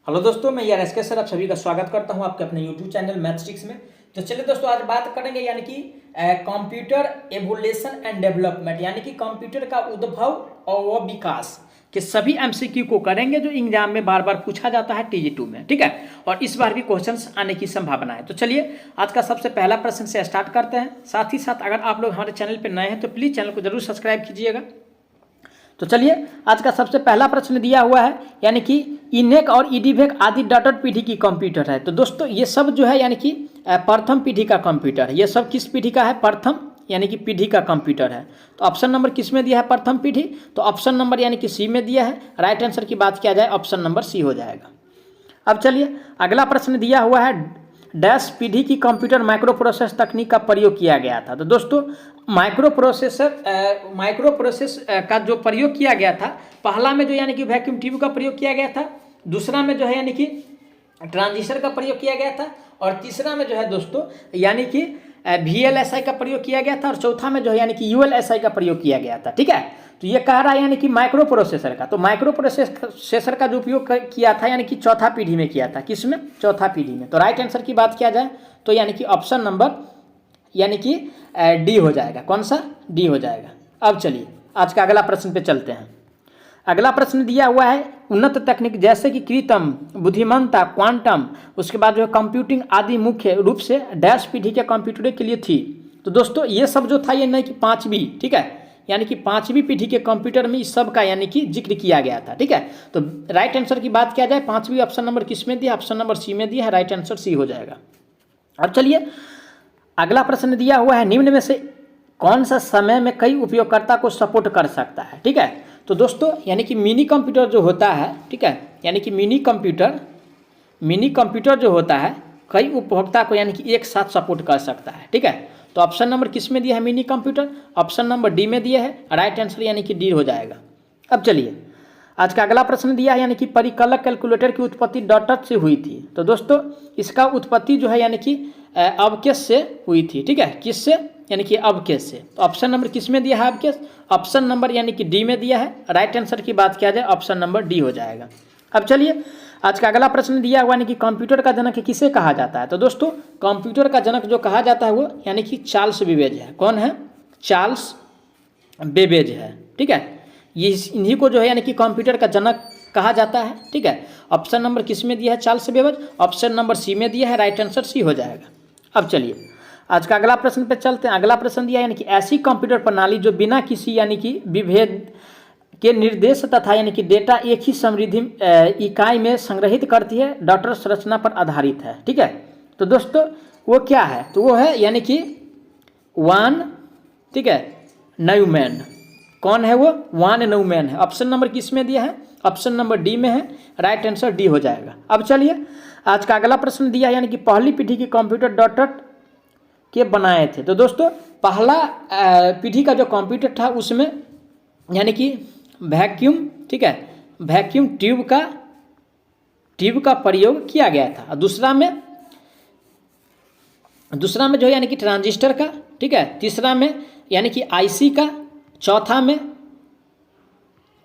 Hello दोस्तों, मैं यार एसके सर आप सभी का स्वागत करता हूं आपके अपने यूट्यूब चैनल मैथस्टिक्स में। तो चलिए दोस्तों, आज बात करेंगे यानी कि कंप्यूटर एवोल्यूशन एंड डेवलपमेंट, यानी कि कंप्यूटर का उद्भव और विकास के सभी एमसीक्यू को करेंगे जो एग्जाम में बार बार पूछा जाता है TG2 में। ठीक है, और इस बार भी क्वेश्चंस आने की संभावना है। तो चलिए आज का सबसे पहला प्रश्न से स्टार्ट करते हैं। साथ ही साथ अगर आप लोग हमारे चैनल पर नए हैं तो प्लीज़ चैनल को जरूर सब्सक्राइब कीजिएगा। तो चलिए आज का सबसे पहला प्रश्न दिया हुआ है, यानी कि इनेक और ईडीवेक आदि डॉटेड पीढ़ी की कंप्यूटर है। तो दोस्तों ये सब जो है यानी कि प्रथम पीढ़ी का कंप्यूटर है। ये सब किस पीढ़ी का है? प्रथम यानी कि पीढ़ी का कंप्यूटर है। तो ऑप्शन नंबर किस में दिया है? प्रथम पीढ़ी। तो ऑप्शन नंबर यानी कि सी में दिया है। राइट आंसर की बात किया जाए ऑप्शन नंबर सी हो जाएगा। अब चलिए अगला प्रश्न दिया हुआ है, डैश पीढ़ी की कंप्यूटर माइक्रो प्रोसेस तकनीक का प्रयोग किया गया था। तो दोस्तों माइक्रो प्रोसेस का जो प्रयोग किया गया था, पहला में जो यानी कि वैक्यूम ट्यूब का प्रयोग किया गया था, दूसरा में जो है यानी कि ट्रांजिस्टर का प्रयोग किया गया था, और तीसरा में जो है दोस्तों यानी कि VLSI का प्रयोग किया गया था, और चौथा में जो है यानी कि ULSI का प्रयोग किया गया था। ठीक है, तो ये कह रहा है यानी कि माइक्रो प्रोसेसर का। तो माइक्रो प्रोसेसर का जो उपयोग किया था यानी कि चौथा पीढ़ी में किया था। किसमें? चौथा पीढ़ी में। तो राइट आंसर की बात किया जाए तो यानी कि ऑप्शन नंबर यानी कि डी हो जाएगा। कौन सा? डी हो जाएगा। अब चलिए आज का अगला प्रश्न पे चलते हैं। अगला प्रश्न दिया हुआ है, उन्नत तकनीक जैसे कि कृत्रिम बुद्धिमत्ता, क्वांटम, उसके बाद जो है कंप्यूटिंग आदि मुख्य रूप से डैश पीढ़ी के कंप्यूटरों के लिए थी। तो दोस्तों ये सब जो था ये नहीं कि पाँचवीं, ठीक है, यानी कि पाँचवीं पीढ़ी के कंप्यूटर में इस सब का यानी कि जिक्र किया गया था। ठीक है, तो राइट आंसर की बात किया जाए पाँचवीं ऑप्शन नंबर किस में दिया? ऑप्शन नंबर सी में दिया है। राइट आंसर सी हो जाएगा। अब चलिए अगला प्रश्न दिया हुआ है, निम्न में से कौन सा समय में कई उपयोगकर्ता को सपोर्ट कर सकता है? ठीक है, तो दोस्तों यानी कि मिनी कंप्यूटर जो होता है, ठीक है, यानी कि मिनी कंप्यूटर जो होता है कई उपभोक्ता को यानी कि एक साथ सपोर्ट कर सकता है। ठीक है, तो ऑप्शन नंबर किस में दिया है? Mini computer. Option number D में दिया है। राइट आंसर यानी कि डी हो जाएगा। अब चलिए आज का अगला प्रश्न दिया है, यानी कि परिकलक कैलकुलेटर की उत्पत्ति डॉटेड से हुई थी। तो दोस्तों इसका उत्पत्ति जो है यानी कि अवकेश से हुई थी। ठीक है, किससे? यानी कि अवकेश से। तो ऑप्शन नंबर किस में दिया है? अवकेश। ऑप्शन नंबर यानी कि डी में दिया है। राइट आंसर की बात किया जाए ऑप्शन नंबर डी हो जाएगा। अब चलिए आज का अगला प्रश्न दिया हुआ, यानी कि कंप्यूटर का जनक किसे कहा जाता है? तो दोस्तों कंप्यूटर का जनक जो कहा जाता है वो यानी कि चार्ल्स बेबेज है। कौन है? चार्ल्स बेबेज है। ठीक है, ये इन्हीं को जो है यानी कि कंप्यूटर का जनक कहा जाता है। ठीक है, ऑप्शन नंबर किस में दिया है? Charles Babbage. Option number C में दिया है। राइट आंसर सी हो जाएगा। अब चलिए आज का अगला प्रश्न पे चलते हैं। अगला प्रश्न दिया यानी कि ऐसी कंप्यूटर प्रणाली जो बिना किसी यानी कि विभेद के निर्देश तथा यानी कि डेटा एक ही समृद्धि इकाई में संग्रहित करती है, डॉटर संरचना पर आधारित है। ठीक है, तो दोस्तों वो क्या है? तो वो है यानी कि वान, ठीक है, न्यूमैन। कौन है वो? वान न्यूमैन है। ऑप्शन नंबर किस में दिया है? ऑप्शन नंबर डी में है। राइट आंसर डी हो जाएगा। अब चलिए आज का अगला प्रश्न दिया यानी कि पहली पीढ़ी की कंप्यूटर डॉटेड के बनाए थे। तो दोस्तों पहला पीढ़ी का जो कंप्यूटर था उसमें यानी कि वैक्यूम, ठीक है, वैक्यूम ट्यूब का प्रयोग किया गया था। दूसरा में जो यानी कि ट्रांजिस्टर का, ठीक है, तीसरा में यानी कि IC का, चौथा में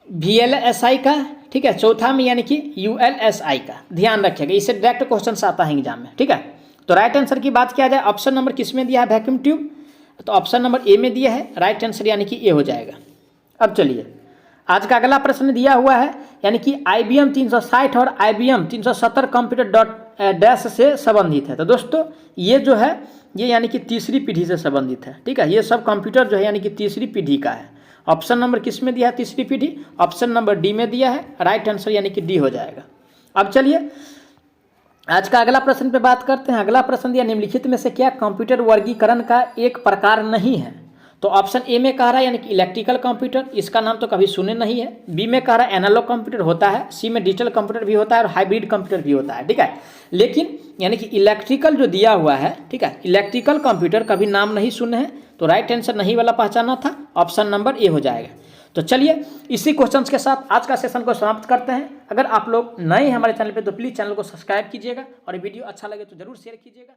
VLSI का, ठीक है, चौथा में यानी कि ULSI का। ध्यान रखिएगा, इससे डायरेक्ट क्वेश्चन आता है एग्जाम में। ठीक है, तो राइट आंसर की बात किया जाए ऑप्शन नंबर किस में दिया है? Vacuum tube. तो ऑप्शन नंबर ए में दिया है। राइट आंसर यानी कि ए हो जाएगा। अब चलिए आज का अगला प्रश्न दिया हुआ है, यानी कि IBM 360 और IBM 370 कंप्यूटर डैश से संबंधित है। तो दोस्तों ये जो है ये यानी कि तीसरी पीढ़ी से संबंधित है। ठीक है, ये सब कंप्यूटर जो है यानी कि तीसरी पीढ़ी का है। ऑप्शन नंबर किस में दिया है? तीसरी पीढ़ी। ऑप्शन नंबर डी में दिया है। राइट आंसर यानी कि डी हो जाएगा। अब चलिए आज का अगला प्रश्न पे बात करते हैं। अगला प्रश्न दिया, निम्नलिखित में से क्या कंप्यूटर वर्गीकरण का एक प्रकार नहीं है? तो ऑप्शन ए में कह रहा है यानी कि इलेक्ट्रिकल कंप्यूटर, इसका नाम तो कभी सुने नहीं है। बी में कह रहा है एनालॉग कंप्यूटर होता है। सी में डिजिटल कंप्यूटर भी होता है और हाइब्रिड कंप्यूटर भी होता है। ठीक है, लेकिन यानी कि इलेक्ट्रिकल जो दिया हुआ है, ठीक है, इलेक्ट्रिकल कंप्यूटर कभी नाम नहीं सुने हैं। तो राइट आंसर नहीं वाला पहचाना था, ऑप्शन नंबर ए हो जाएगा। तो चलिए इसी क्वेश्चंस के साथ आज का सेशन को समाप्त करते हैं। अगर आप लोग नए हैं हमारे चैनल पे तो प्लीज़ चैनल को सब्सक्राइब कीजिएगा, और वीडियो अच्छा लगे तो जरूर शेयर कीजिएगा।